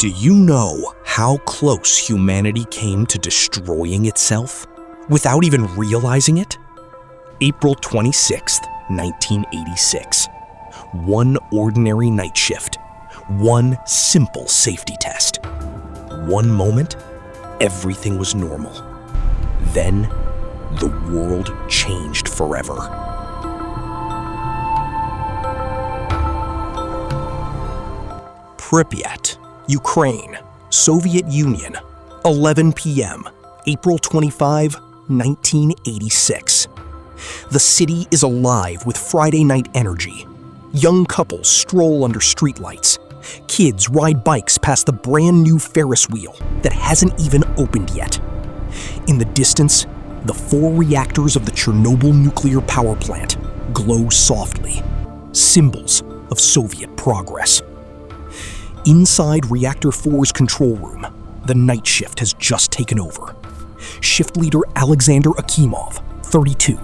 Do you know how close humanity came to destroying itself without even realizing it? April 26th, 1986. One ordinary night shift. One simple safety test. One moment, everything was normal. Then, the world changed forever. Pripyat, Ukraine, Soviet Union, 11 p.m., April 25, 1986. The city is alive with Friday night energy. Young couples stroll under streetlights. Kids ride bikes past the brand new Ferris wheel that hasn't even opened yet. In the distance, the 4 reactors of the Chernobyl Nuclear Power Plant glow softly, symbols of Soviet progress. Inside Reactor 4's control room, the night shift has just taken over. Shift leader Alexander Akimov, 32,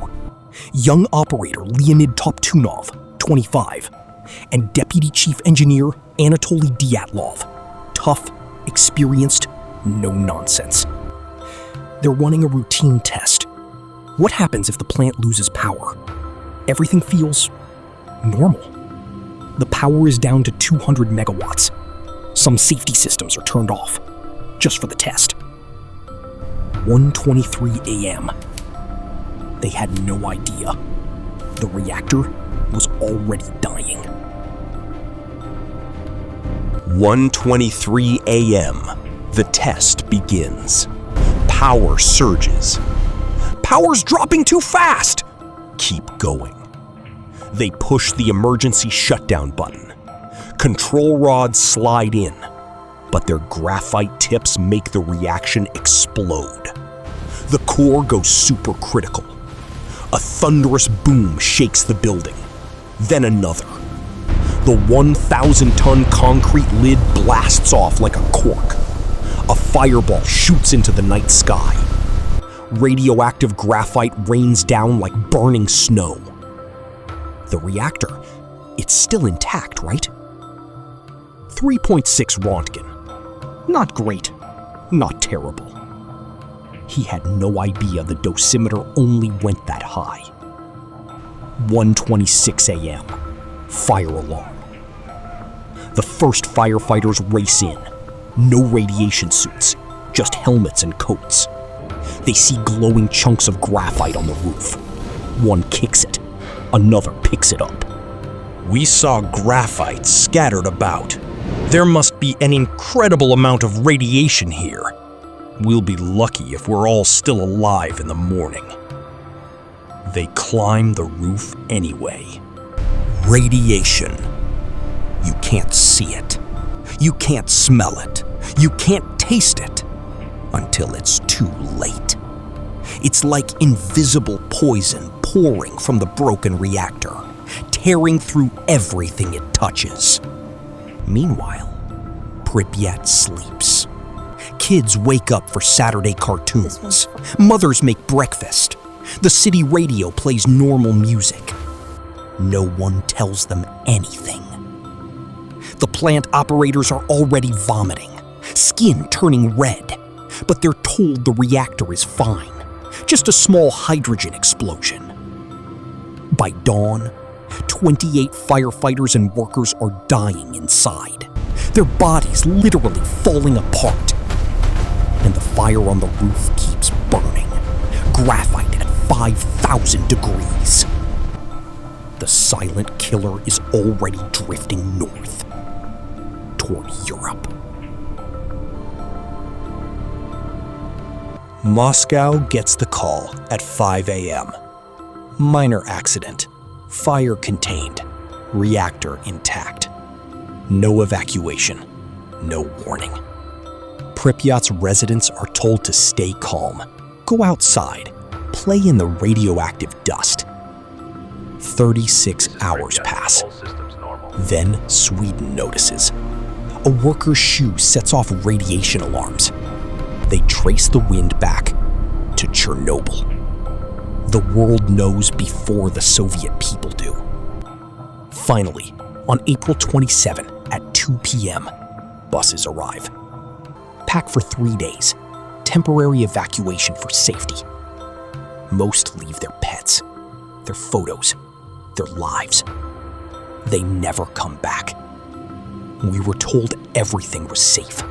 young operator Leonid Toptunov, 25, and deputy chief engineer Anatoly Dyatlov, tough, experienced, no nonsense. They're running a routine test. What happens if the plant loses power? Everything feels normal. The power is down to 200 megawatts. Some safety systems are turned off, just for the test. 1:23 a.m. They had no idea. The reactor was already dying. 1:23 a.m. The test begins. Power surges. Power's dropping too fast! Keep going. They push the emergency shutdown button. Control rods slide in, but their graphite tips make the reaction explode. The core goes supercritical. A thunderous boom shakes the building, then another. The 1,000-ton concrete lid blasts off like a cork. A fireball shoots into the night sky. Radioactive graphite rains down like burning snow. The reactor, it's still intact, right? 3.6 Rontgen. Not great, not terrible. He had no idea the dosimeter only went that high. 1:26 a.m. Fire alarm. The first firefighters race in. No radiation suits, just helmets and coats. They see glowing chunks of graphite on the roof. One kicks it, another picks it up. We saw graphite scattered about. There must be an incredible amount of radiation here. We'll be lucky if we're all still alive in the morning. They climb the roof anyway. Radiation. You can't see it. You can't smell it. You can't taste it until it's too late. It's like invisible poison pouring from the broken reactor, tearing through everything it touches. Meanwhile, Pripyat sleeps. Kids wake up for Saturday cartoons. Mothers make breakfast. The city radio plays normal music. No one tells them anything. The plant operators are already vomiting, skin turning red, but they're told the reactor is fine, just a small hydrogen explosion. By dawn, 28 firefighters and workers are dying inside, their bodies literally falling apart. And the fire on the roof keeps burning, graphite at 5,000 degrees. The silent killer is already drifting north, toward Europe. Moscow gets the call at 5 a.m. Minor accident. Fire contained. Reactor intact. No evacuation. No warning. Pripyat's residents are told to stay calm, go outside, play in the radioactive dust. 36 hours pass. Then Sweden notices. A worker's shoe sets off radiation alarms. They trace the wind back to Chernobyl. The world knows before the Soviet people do. Finally, on April 27 at 2 p.m., buses arrive. Pack for 3 days, temporary evacuation for safety. Most leave their pets, their photos, their lives. They never come back. We were told everything was safe.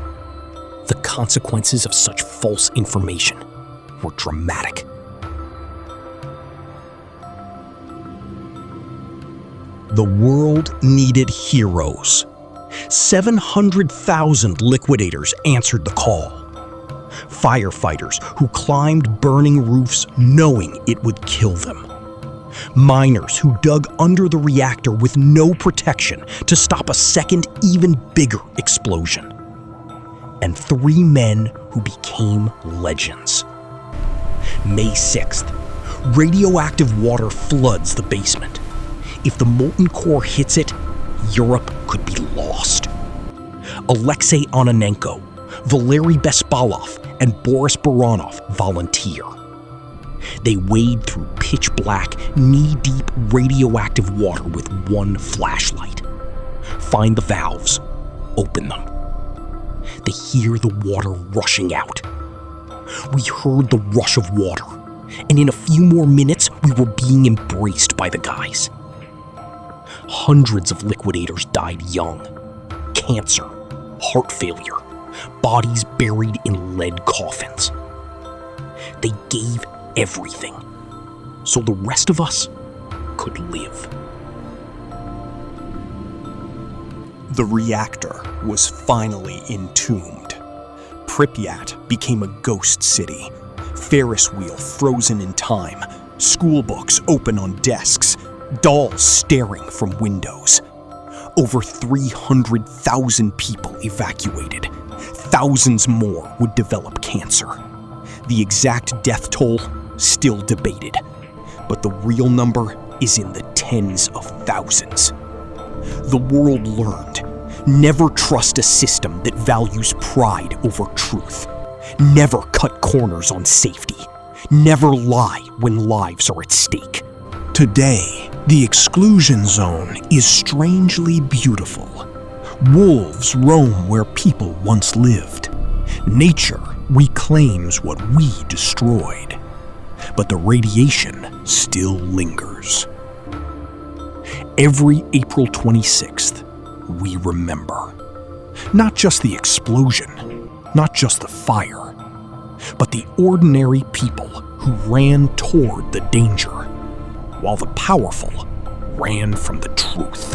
The consequences of such false information were dramatic. The world needed heroes. 700,000 liquidators answered the call. Firefighters who climbed burning roofs knowing it would kill them. Miners who dug under the reactor with no protection to stop a second, even bigger explosion. And 3 men who became legends. May 6th, radioactive water floods the basement. If the molten core hits it, Europe could be lost. Alexei Onanenko, Valery Bespalov, and Boris Baranov volunteer. They wade through pitch-black, knee-deep radioactive water with one flashlight. Find the valves, open them. They hear the water rushing out. We heard the rush of water, and in a few more minutes, we were being embraced by the guys. Hundreds of liquidators died young. Cancer, heart failure, bodies buried in lead coffins. They gave everything, so the rest of us could live. The reactor was finally entombed. Pripyat became a ghost city. Ferris wheel frozen in time, school books open on desks, dolls staring from windows. Over 300,000 people evacuated. Thousands more would develop cancer. The exact death toll still debated, but the real number is in the tens of thousands. The world learned, never trust a system that values pride over truth. Never cut corners on safety. Never lie when lives are at stake. Today, the exclusion zone is strangely beautiful. Wolves roam where people once lived. Nature reclaims what we destroyed. But the radiation still lingers. Every April 26th, we remember. Not just the explosion, not just the fire, but the ordinary people who ran toward the danger, while the powerful ran from the truth.